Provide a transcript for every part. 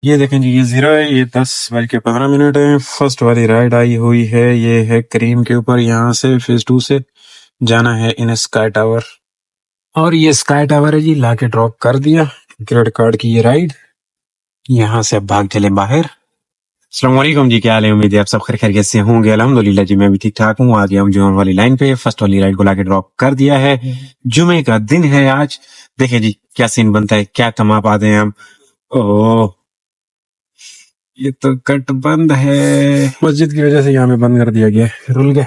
ये देखें जी, ये 0 है, ये 10:15 है। फर्स्ट वाली राइड आई हुई है, ये है क्रीम के ऊपर। यहाँ से फेज 2 से जाना है इन स्काई टावर, और ये स्काई टावर है जी, लाके ड्रॉप कर दिया। क्रेडिट कार्ड की ये राइड। यहाँ से अब भाग चले बाहर। अस्सलाम वालेकुम जी, क्या हाल है? उम्मीद है आप सब खैरियत से होंगे। अल्हम्दुलिल्लाह जी, मैं भी ठीक ठाक हूँ। आ गया हूँ जुमे वाली लाइन पे। फर्स्ट वाली राइड को लाके ड्रॉप कर दिया है। जुमे का दिन है आज। देखे जी क्या सीन बनता है, क्या कमा पाते हैं हम। ओह, ये तो कट बंद है। मस्जिद की वजह से यहाँ पे बंद कर दिया गया है, रुल गए,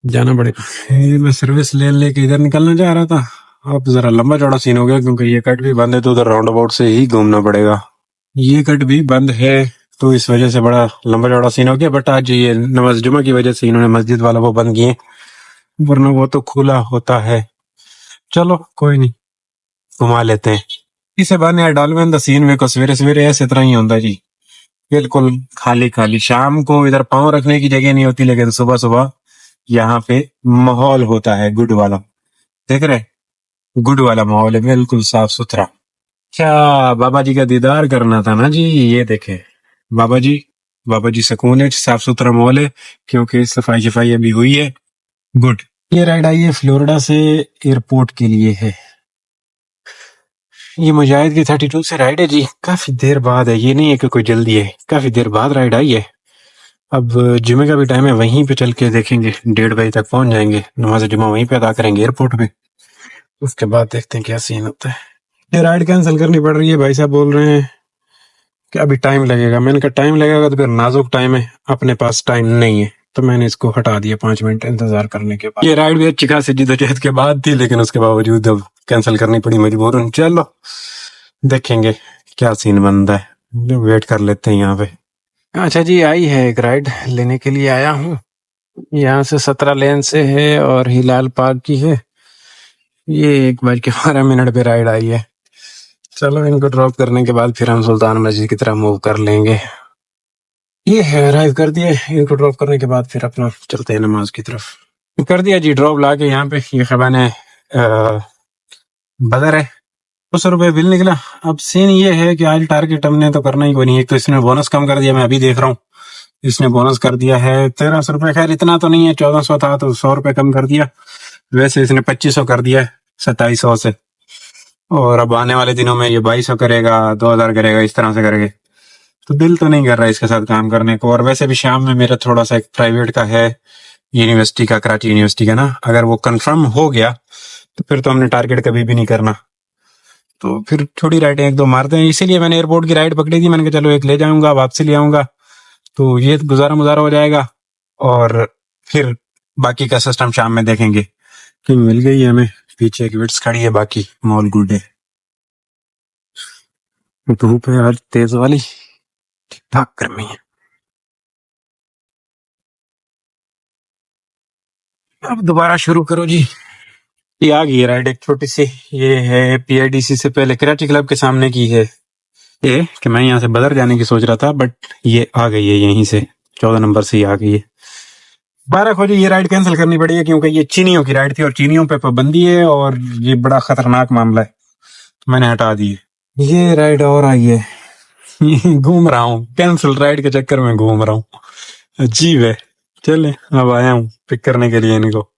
जाना पड़ेगा। ये मैं सर्विस ले लेके इधर निकलना चाह रहा था। अब जरा लंबा चौड़ा सीन हो गया, क्योंकि ये कट भी बंद है तो उधर राउंड अबाउट से ही घूमना पड़ेगा। ये कट भी बंद है तो इस वजह से बड़ा लंबा चौड़ा सीन हो गया। बट आज ये नमाज जुमा की वजह से इन्होंने मस्जिद वाला वो बंद किए, वरना वो तो खुला होता है। चलो कोई नहीं, घुमा लेते हैं। इसे बहाने डालवें द सीन वे को सवेरे सवेरे ऐसे तरह ही होता जी, बिल्कुल खाली खाली। शाम को इधर पाँव रखने की जगह नहीं होती, लेकिन सुबह सुबह यहाँ पे माहौल होता है गुड वाला। देख रहे, गुड वाला माहौल है, बिल्कुल साफ सुथरा। क्या बाबा जी का दीदार करना था ना जी। ये देखे बाबा जी, बाबा जी सुकून है, साफ सुथरा माहौल है, क्योंकि सफाई सफाई अभी हुई है। गुड। ये राइड आई है फ्लोरिडा से एयरपोर्ट के लिए है। ये मुजाहिद की 32 से राइड है जी, काफी देर बाद है। ये नहीं है कि कोई जल्दी है, काफी देर बाद राइड आई है। अब जुमे का भी टाइम है, वहीं पे चल के देखेंगे, 1:30 बजे तक पहुंच जाएंगे। नमाज जुमा वहीं पे अदा करेंगे एयरपोर्ट पे। उसके बाद देखते हैं क्या सीन होता है। ये राइड कैंसिल करनी पड़ रही है, भाई साहब बोल रहे हैं कि अभी टाइम लगेगा। मैंने कहा टाइम लगेगा तो फिर नाजुक टाइम है, अपने पास टाइम नहीं है, तो मैंने इसको हटा दिया 5 मिनट इंतजार करने के बाद। ये राइड भी अच्छी खासी जिद्दोजहद के बाद थी, लेकिन उसके बावजूद अब कैंसिल करनी पड़ी मजबूरन। चलो देखेंगे क्या सीन बनता है, वेट कर लेते हैं यहाँ पे। अच्छा जी, आई है एक राइड, लेने के लिए आया हूँ। यहाँ से 17 लेन से है और हिलाल पार्क की है। ये 1:12 पे राइड आई है। चलो इनको ड्रॉप करने के बाद फिर हम सुल्तान मस्जिद की तरफ मूव कर लेंगे। ये है, अराइव कर दिए। इनको ड्रॉप करने के बाद फिर अपना चलते हैं नमाज की तरफ। कर दिया जी ड्रॉप लाके यहाँ पे। ये खबान है बदर है, 200 रुपये बिल निकला। अब सीन ये है कि आज टारगेट हमने तो करना ही कोई नहीं। एक तो इसने बोनस कम कर दिया, मैं अभी देख रहा हूँ, इसने बोनस कर दिया है 1300 रुपये। खैर इतना तो नहीं है, 1400 था तो 100 रुपये कम कर दिया। वैसे इसने 2500 कर दिया है 2700 से, और अब आने वाले दिनों में ये 2200 करेगा, 2000 करेगा, इस तरह से करेंगे। तो दिल तो नहीं कर रहा है इसके साथ काम करने को। और वैसे भी शाम में मेरा थोड़ा सा एक प्राइवेट का है, यूनिवर्सिटी का, कराची यूनिवर्सिटी का ना। अगर वो कंफर्म हो गया तो फिर तो हमने टारगेट कभी भी नहीं करना। तो फिर छोटी राइडें एक दो मारते हैं, इसीलिए मैंने एयरपोर्ट की राइड पकड़ी थी। मैंने कहा चलो एक ले जाऊंगा, वापसी ले आऊंगा, तो ये गुजारा मुजारा हो जाएगा। और फिर बाकी का सिस्टम शाम में देखेंगे। कि मिल गई है हमें, पीछे एक विट्स खड़ी है, बाकी मॉल गुड है। धूप है आज तेज वाली, ठीक ठाक गर्मी है। अब दोबारा शुरू करो जी। ये आ गई है राइड एक छोटी सी। ये है पीआईडीसी से पहले कराची क्लब के सामने की है ये, कि मैं यहाँ से बदर जाने की सोच रहा था, बट ये आ गई है यहीं से, 14 नंबर से ही आ गई है। 12 खोजी, ये राइड कैंसिल करनी पड़ी है, क्योंकि ये चीनियों की राइड थी और चीनियों पे पाबंदी है, और ये बड़ा खतरनाक मामला है, तो मैंने हटा दी है। ये राइड और आई है। घूम रहा हूँ, कैंसिल राइड के चक्कर में घूम रहा हूँ, अजीब है। चले अब आया हूँ पिक करने के लिए इनको।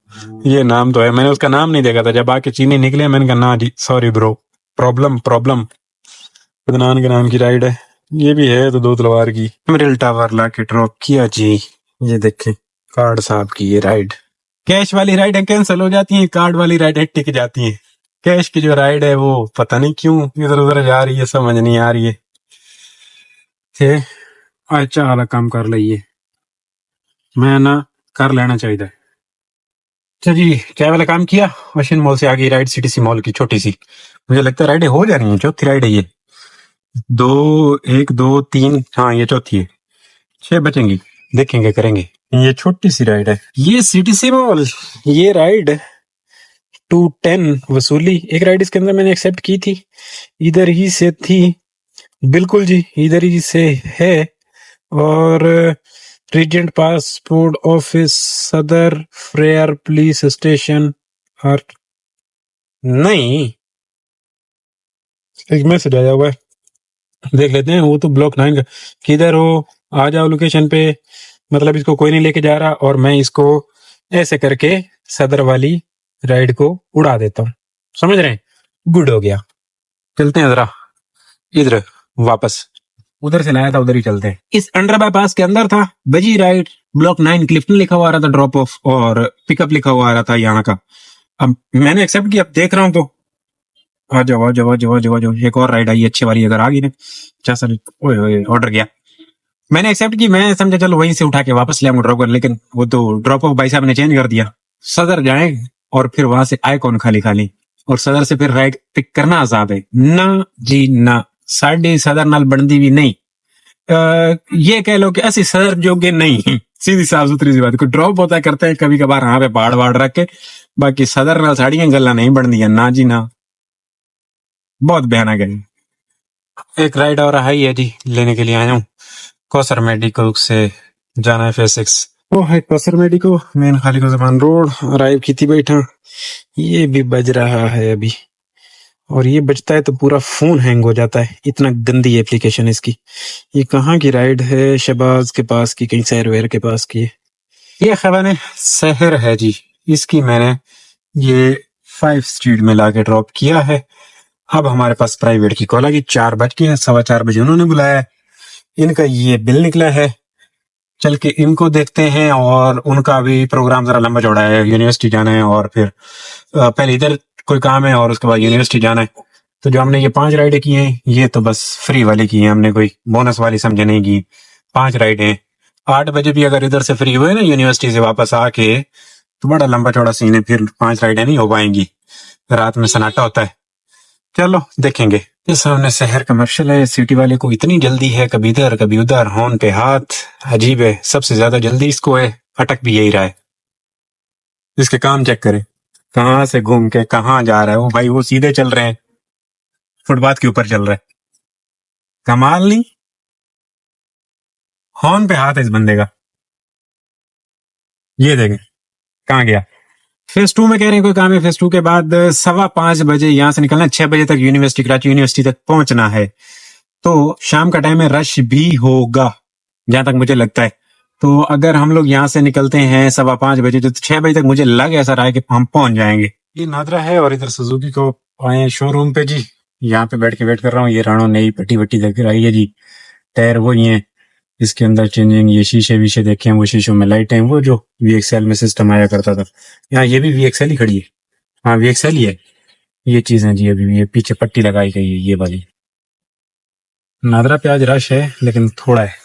ये नाम तो है, मैंने उसका नाम नहीं देखा था, जब आके चीनी निकले मैंने कहा ना जी sorry bro, problem problem. Adnan के नाम की राइड है। ये भी है तो 2 तलवार की। मिडिल टावर लाके ड्रॉप किया जी। ये देखें कार्ड साहब की ये राइड। कैश वाली राइडें कैंसिल हो जाती हैं, कार्ड वाली राइडें टिक जाती हैं। कैश की जो राइड है वो पता नहीं क्यों इधर उधर जा रही है, समझ नहीं आ रही है। थे अच्छा वाला काम कर लिये, मैं ना कर लेना चाहिए। अच्छा जी, क्या वाला काम किया। मशीन मॉल से आ गई राइड, सीटीसी मॉल की छोटी सी। मुझे लगता है राइडें हो जा रही हैं, चौथी राइड है ये। 1 2 3, हाँ ये चौथी है, 6 बचेंगी, देखेंगे करेंगे। ये छोटी सी राइड है, ये सीटीसी मॉल। ये राइड 210 वसूली, एक राइड इसके अंदर मैंने एक्सेप्ट की थी, इधर ही से थी, बिल्कुल जी इधर ही से है। और रीजेंट पासपोर्ट ऑफिस, सदर फ्रेयर पुलिस स्टेशन, और नहीं एक मैसेज आया हुआ है, देख लेते हैं। वो तो ब्लॉक 9 का, किधर हो, आ जाओ लोकेशन पे। मतलब इसको कोई नहीं लेके जा रहा और मैं इसको ऐसे करके सदर वाली राइड को उड़ा देता हूँ, समझ रहे हैं? गुड हो गया। चलते हैं जरा इधर वापस, उधर से लाया था उधर ही चलते हैं। इस अंडर बाईपास के अंदर था बजी राइड, ब्लॉक 9 क्लिफ्टन लिखा हुआ आ रहा था ड्रॉप ऑफ, और पिकअप लिखा हुआ आ रहा था यहाँ का। अब मैंने एक्सेप्ट किया, अब देख रहा हूँ तो आ जाओ आ जाओ आ जाओ आ जाओ आ जाओ। एक और राइड आई अच्छी वाली, अगर आ गई ना। अच्छा सर, ओए ओए ऑर्डर किया मैंने, एक्सेप्ट की। मैं समझा चलो वहीं से उठा के वापस ले आऊंगा ड्रॉप कर, लेकिन वो तो ड्रॉप ऑफ भाई साहब ने चेंज कर दिया। सदर जाए और फिर वहां से आए कौन खाली खाली, और सदर से फिर राइड पिक करना आजाद है ना जी ना। साढ़े सदर नाल बनती भी नहीं। ये कह लो कि ऐसी सदर जोगे नहीं। सीधी साफ सुथरी सी बात, कोई ड्रॉप होता है करते हैं कभी कभार यहाँ पे बाड़ बाड़ रख के, बाकी सदर नाल साड़ियां गल्ला नहीं बनती है ना जी ना। बहुत भयानक है। एक राइड और है ये जी, लेने के लिए आया हूँ। कौसर मेडिको से जाना है फेज 6। वो है कौसर मेडिको, मेन खाली को जबान रोड अराइव की थी बैठा। ये भी बज रहा है अभी, और ये बजता है तो पूरा फोन हैंग हो जाता है, इतना गंदी एप्लीकेशन इसकी। ये कहाँ की राइड है? शहबाज के पास की, कहीं शहर वेर के पास की है। ये खबर शहर है जी। इसकी मैंने ये 5 स्ट्रीट में लाके ड्रॉप किया है। अब हमारे पास प्राइवेट की कॉल आ गई, 4 बज के, 4:15 उन्होंने बुलाया है। इनका ये बिल निकला है, चल के इनको देखते हैं। और उनका भी प्रोग्राम जरा लंबा चौड़ा है, यूनिवर्सिटी जाना है और फिर पहले इधर कोई काम है और उसके बाद यूनिवर्सिटी जाना है। तो जो हमने ये 5 राइडें की हैं, ये तो बस फ्री वाली की हैं, हमने कोई बोनस वाली समझे नहीं की। 5 राइडें 8 बजे भी अगर इधर से फ्री हुए ना यूनिवर्सिटी से वापस आके, तो बड़ा लंबा चौड़ा सीन है, फिर 5 राइडें नहीं हो पाएंगी, रात में सन्नाटा होता है। चलो देखेंगे। ये सामने शहर कमर्शियल है, सिटी वाले को इतनी जल्दी है, कभी इधर कभी उधर, हॉर्न पे हाथ, अजीब है। सबसे ज्यादा जल्दी इसको है, अटक भी यही रहा है। इसके काम चेक करे, कहाँ से घूम के कहाँ जा रहा है वो भाई। वो सीधे चल रहे हैं, फुटपाथ के ऊपर चल रहा है, कमाल नहीं। हॉर्न पे हाथ है इस बंदे का। ये देखें कहाँ गया। फेज 2 में कह रहे हैं कोई काम है। फेज 2 के बाद 5:15 यहाँ से निकलना, 6 बजे तक यूनिवर्सिटी, कराची यूनिवर्सिटी तक पहुंचना है। तो शाम का टाइम है, रश भी होगा जहां तक मुझे लगता है। तो अगर हम लोग यहाँ से निकलते हैं 5:15 तो 6 बजे तक मुझे लग ऐसा रहा है कि हम पहुंच जाएंगे। ये नादरा है और इधर सुजुकी को आए शोरूम पे जी। यहाँ पे बैठ के वेट कर रहा हूँ। ये राणो नई पट्टी वट्टी देख रही है जी, टायर वो ही है, इसके अंदर चेंजिंग, ये शीशे वीशे देखे हैं, वो शीशों में लाइट है, वो जो VXL में सिस्टम आया करता था। यहाँ ये भी VXL ही खड़ी है। हाँ VXL ही है। ये चीजें जी अभी ये पीछे पट्टी लगाई गई है ये वाली। नादरा पे आज रश है लेकिन थोड़ा है।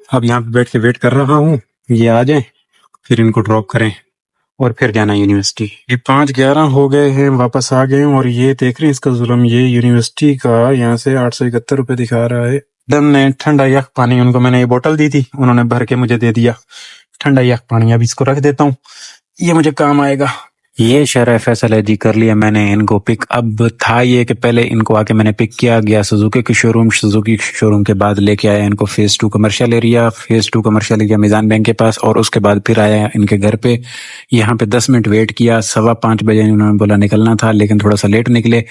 अब यहाँ पे बैठ के वेट कर रहा हूँ, ये आ जाए फिर इनको ड्रॉप करें और फिर जाना यूनिवर्सिटी। ये 5:11 हो गए हैं, वापस आ गए हैं। और ये देख रहे हैं इसका जुल्म, ये यूनिवर्सिटी का यहाँ से 871 रुपए दिखा रहा है। दम ने ठंडा यख पानी, उनको मैंने ये बोतल दी थी, उन्होंने भर के मुझे दे दिया ठंडा यख पानी। अब इसको रख देता हूँ, ये मुझे काम आएगा। ये शरह फैसल है जी, कर लिया मैंने इनको पिक। अब था ये कि पहले इनको आके मैंने पिक किया गया सुजुकी के शोरूम, सुजुकी शोरूम के बाद लेके आया इनको phase 2 commercial area, phase 2 commercial area Meezan bank के पास, और उसके बाद फिर आया इनके घर पे। यहाँ पे 10 मिनट वेट किया, 5:15 बजे उन्होंने बोला निकलना था, लेकिन थोड़ा सा लेट निकले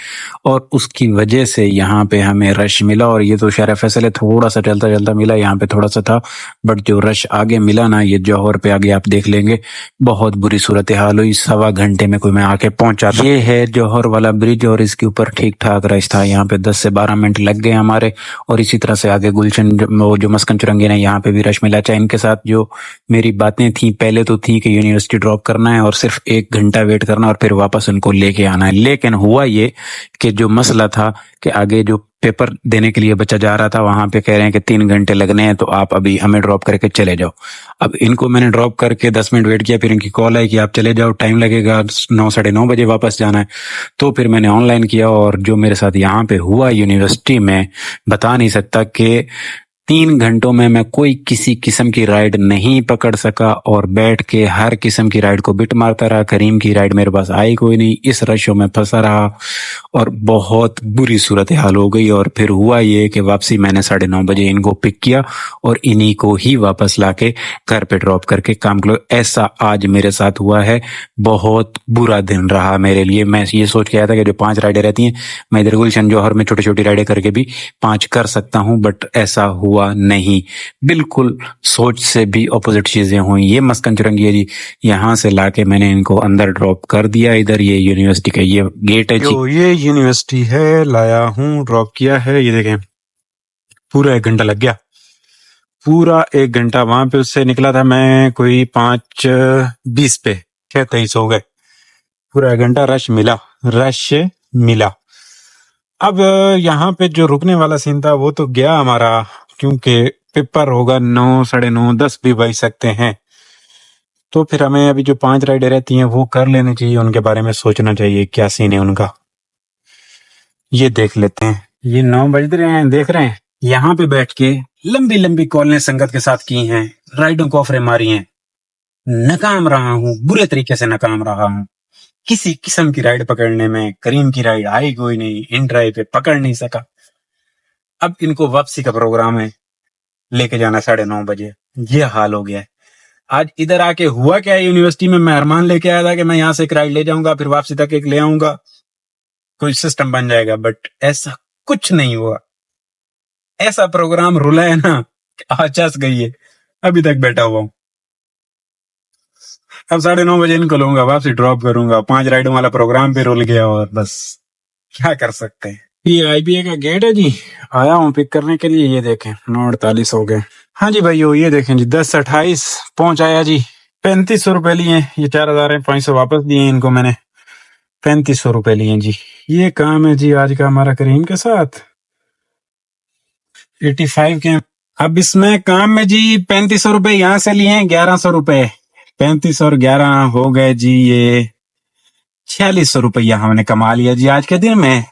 और उसकी वजह से यहाँ पे हमें रश मिला। और ये तो शरह फैसल है, थोड़ा सा चलता चलता मिला, यहाँ पे थोड़ा सा था, बट जो रश आगे मिला ना, ये जौहर पे आगे आप देख लेंगे, बहुत बुरी सूरत हाल हुई। 1.25 घंटे में कोई मैं आके पहुंचा था। ये है जौहर वाला ब्रिज और इसके ऊपर ठीक ठाक रश था। यहाँ पे 10 से 12 मिनट लग गए हमारे। और इसी तरह से आगे गुलशन वो जो मस्कन चुरंगी ने, यहाँ पे भी रश मिला। चाहे इनके साथ जो मेरी बातें थी पहले तो थी कि यूनिवर्सिटी ड्रॉप करना है और सिर्फ 1 घंटा वेट करना और फिर वापस उनको लेके आना है, लेकिन हुआ ये कि जो मसला था कि आगे जो पेपर देने के लिए बच्चा जा रहा था, वहां पे कह रहे हैं कि 3 घंटे लगने हैं, तो आप अभी हमें ड्रॉप करके चले जाओ। अब इनको मैंने ड्रॉप करके 10 मिनट वेट किया, फिर इनकी कॉल आई कि आप चले जाओ, टाइम लगेगा, 9 साढ़े 9 बजे वापस जाना है। तो फिर मैंने ऑनलाइन किया और जो मेरे साथ यहाँ पे हुआ यूनिवर्सिटी में, बता नहीं सकता कि 3 घंटों में मैं कोई किसी किस्म की राइड नहीं पकड़ सका और बैठ के हर किस्म की राइड को बिट मारता रहा। करीम की राइड मेरे पास आई कोई नहीं, इस रशों में फंसा रहा और बहुत बुरी सूरत हाल हो गई। और फिर हुआ ये कि वापसी मैंने 9:30 बजे इनको पिक किया और इन्हीं को ही वापस लाके घर पे ड्रॉप करके काम करो। ऐसा आज मेरे साथ हुआ है। बहुत बुरा दिन रहा मेरे लिए। मैं ये सोच के आया था कि जो 5 राइडें रहती हैं, मैं इधर गुलशन जौहर में छोटी छोटी राइडें करके भी 5 कर सकता हूं, बट ऐसा हुआ नहीं। बिल्कुल सोच से भी ऑपोजिट चीजें हुई। ये मस्कन चुरंगी है जी, यहाँ से लाके मैंने इनको अंदर ड्रॉप कर दिया। इधर ये यूनिवर्सिटी का ये गेट है जी, ये यूनिवर्सिटी है, लाया हूँ, ड्रॉप किया है। ये देखें, पूरा 1 घंटा लग गया, पूरा 1 घंटा। वहां पे उससे निकला था मैं कोई 5:20 पे, 6:23 हो गए। पूरा 1 घंटा रश मिला। अब यहाँ पे जो रुकने वाला सीन था वो तो गया हमारा, क्योंकि पेपर होगा 9, 9:30, 10 भी बज सकते हैं। तो फिर हमें अभी जो 5 राइडें रहती हैं वो कर लेनी चाहिए, उनके बारे में सोचना चाहिए क्या सीन है उनका। ये देख लेते हैं। ये 9 बज रहे हैं, देख रहे हैं। यहाँ पे बैठ के लंबी लंबी कॉल ने संगत के साथ की हैं, राइडों को ऑफरें मारी हैं। नाकाम रहा हूँ, बुरे तरीके से नाकाम रहा हूँ। किसी किस्म की राइड पकड़ने में करीम की राइड आई कोई नहीं, इन ड्राइव पे पकड़ नहीं सका। अब इनको वापसी का प्रोग्राम है, लेके जाना 9:30 बजे। ये हाल हो गया है। आज इधर आके हुआ क्या है, यूनिवर्सिटी में मैं अरमान लेके आया था कि मैं यहाँ से एक राइड ले जाऊंगा, फिर वापसी तक एक ले आऊंगा, कोई सिस्टम बन जाएगा, बट ऐसा कुछ नहीं हुआ। ऐसा प्रोग्राम रुला है ना, आचास गई है, अभी तक बैठा हुआ हूँ। अब 9:30 बजे निकलूंगा, वापसी ड्रॉप करूंगा। 5 राइडों वाला प्रोग्राम भी रुल गया और बस क्या कर सकते हैं। ये आईबीए का गेट है जी, आया हूँ पिक करने के लिए। ये देखें 9:48 हो गए। हाँ जी भाई, ये देखें जी 10:28 पहुंच आया जी। 3500 रुपए लिए, ये 4,500 वापस दिए इनको मैंने। 3500 रुपए लिए जी। ये काम है जी आज का हमारा करीम के साथ। 85 के। अब इसमें काम में जी 3500 रुपए यहाँ से लिए, 1100 रुपए। 35 और 11 हो गए जी, ये 4600 रुपया हमने कमा लिया जी आज के दिन में।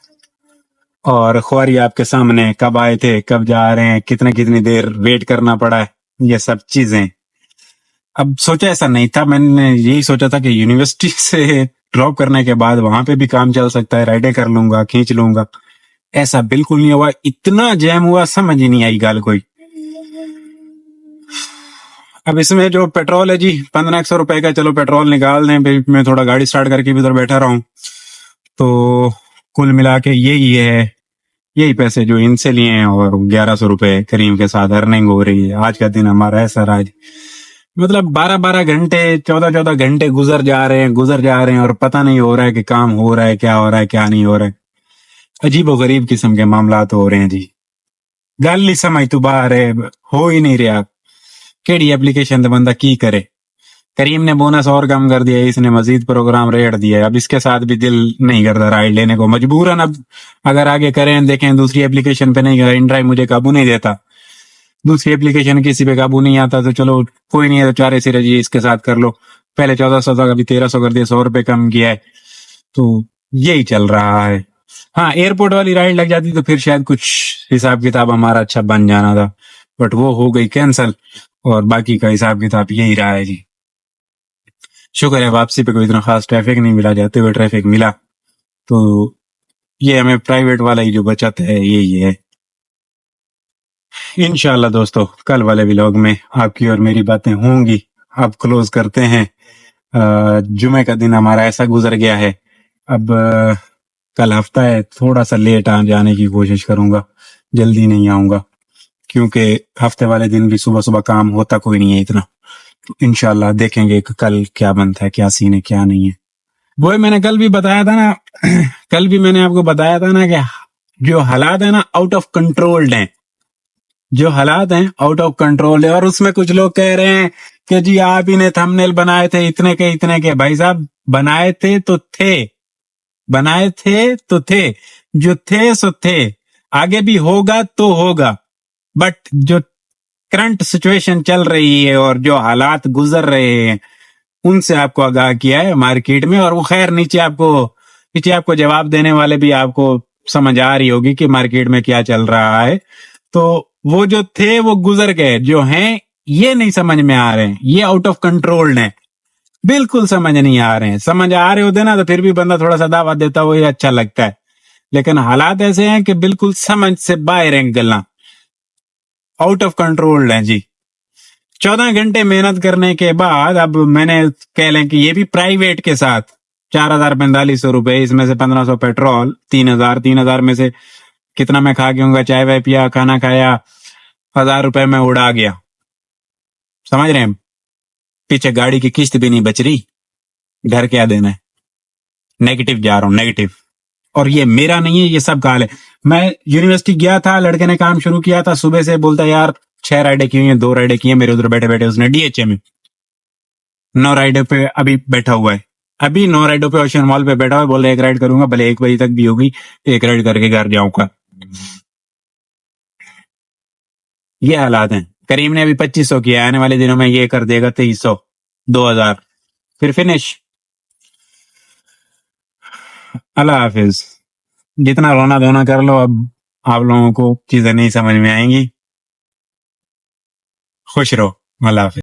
और ख्वारी आपके सामने, कब आए थे, कब जा रहे हैं, कितनी देर वेट करना पड़ा है, ये सब चीजें। अब सोचा ऐसा नहीं था, मैंने यही सोचा था कि यूनिवर्सिटी से ड्रॉप करने के बाद वहां पे भी काम चल सकता है, राइडें कर लूंगा, खींच लूंगा। ऐसा बिल्कुल नहीं हुआ। इतना जैम हुआ, समझ ही नहीं आई गाल कोई। अब इसमें जो पेट्रोल है जी 1500 रुपए का, चलो पेट्रोल निकाल दें, फिर मैं थोड़ा गाड़ी स्टार्ट करके भी उधर बैठा रहा हूँ, तो कुल मिला के यही पैसे जो इनसे लिए हैं, और 1100 रुपए करीम के साथ अर्निंग हो रही है। आज का दिन हमारा ऐसा रहा, मतलब 12-12 घंटे, 14-14 घंटे गुजर जा रहे हैं और पता नहीं हो रहा है कि काम हो रहा है, क्या हो रहा है, क्या नहीं हो रहा है। अजीबो गरीब किस्म के मामला तो हो रहे हैं जी। गल नहीं समझ तू बाहर है, हो ही नहीं रहा। केड़ी एप्लीकेशन तो बंदा की करे। करीम ने बोनस और कम कर दिया, इसने मजीद प्रोग्राम रेट दिया। अब इसके साथ भी दिल नहीं करता राइड लेने को, मजबूरन। अब अगर आगे करें, देखें दूसरी एप्लीकेशन पे नहीं, इनड्राइव मुझे काबू नहीं देता, दूसरी एप्लीकेशन किसी पे काबू नहीं आता, तो चलो कोई नहीं है, तो चारे सिरे जी इसके साथ कर लो। पहले 1400 था, अभी 1300 कर दिया, 100 रुपए कम किया है, तो यही चल रहा है। हाँ, एयरपोर्ट वाली राइड लग जाती तो फिर शायद कुछ हिसाब किताब हमारा अच्छा बन जाना था, बट वो हो गई कैंसल, और बाकी का हिसाब किताब यही रहा है जी। शुक्र है वापसी पे कोई इतना खास ट्रैफिक नहीं मिला, जाते हुए ट्रैफिक मिला, तो ये हमें प्राइवेट वाला ही जो बचत है यही है। इंशाल्लाह दोस्तों, कल वाले व्लॉग में आपकी और मेरी बातें होंगी। अब क्लोज करते हैं। जुमे का दिन हमारा ऐसा गुजर गया है। अब कल हफ्ता है, थोड़ा सा लेट आ जाने की कोशिश करूंगा, जल्दी नहीं आऊंगा, क्योंकि हफ्ते वाले दिन भी सुबह सुबह काम होता कोई नहीं है इतना। तो इंशाल्लाह देखेंगे कल क्या बनता है, क्या सीन है, क्या नहीं है। वो मैंने कल भी बताया था ना कल भी मैंने आपको बताया था ना कि जो हालात है ना, आउट ऑफ कंट्रोल्ड हैं। जो हालात हैं आउट ऑफ कंट्रोल है। और उसमें कुछ लोग कह रहे हैं कि जी आप ही ने थंबनेल बनाए थे इतने के। भाई साहब, बनाए थे तो थे, जो थे सो थे, आगे भी होगा तो होगा। बट जो करंट सिचुएशन चल रही है और जो हालात गुजर रहे हैं, उनसे आपको आगाह किया है मार्केट में। और वो खैर नीचे आपको जवाब देने वाले भी आपको समझ आ रही होगी कि मार्केट में क्या चल रहा है। तो वो जो थे वो गुजर गए, जो हैं ये नहीं समझ में आ रहे हैं, ये आउट ऑफ कंट्रोल है, बिल्कुल समझ नहीं आ रहे हैं। समझ आ रहे होते ना तो फिर भी बंदा थोड़ा सा दावा देता वो ये अच्छा लगता है, लेकिन हालात ऐसे हैं कि बिल्कुल समझ से बाहर हैं, गल्ला आउट ऑफ कंट्रोल है जी। 14 घंटे मेहनत करने के बाद अब मैंने कह लें कि ये भी प्राइवेट के साथ 4,045 रुपए, इसमें से 1,500 पेट्रोल, 3,000 में से कितना मैं खा गया, चाय वाय पिया, खाना खाया, 1,000 रुपए में उड़ा गया। समझ रहे हैं? पीछे गाड़ी की किस्त भी नहीं बच रही, घर क्या देना है। नेगेटिव जा रहा हूँ, नेगेटिव। और ये मेरा नहीं है, ये सब का हाल है। मैं यूनिवर्सिटी गया था, लड़के ने काम शुरू किया था, सुबह से बोलता यार 6 राइडें की हुई हैं, 2 राइडें की हैं, मेरे उधर बैठे बैठे उसने डीएचए में 9 राइडों पे अभी बैठा हुआ है। अभी 9 राइडों पे ओशन मॉल पे बैठा हुआ है, बोल रहे 1 राइड करूंगा, भले 1 बजे तक भी होगी, 1 राइड करके घर जाऊंगा। ये हालात हैं। करीम ने अभी 2,500 किया, आने वाले दिनों में ये कर देगा 2,300, 2,000, फिर फिनिश। अल्लाह हाफिज। जितना रोना धोना कर लो, अब आप लोगों को चीजें नहीं समझ में आएंगी। खुश रहो। अल्लाह हाफिज।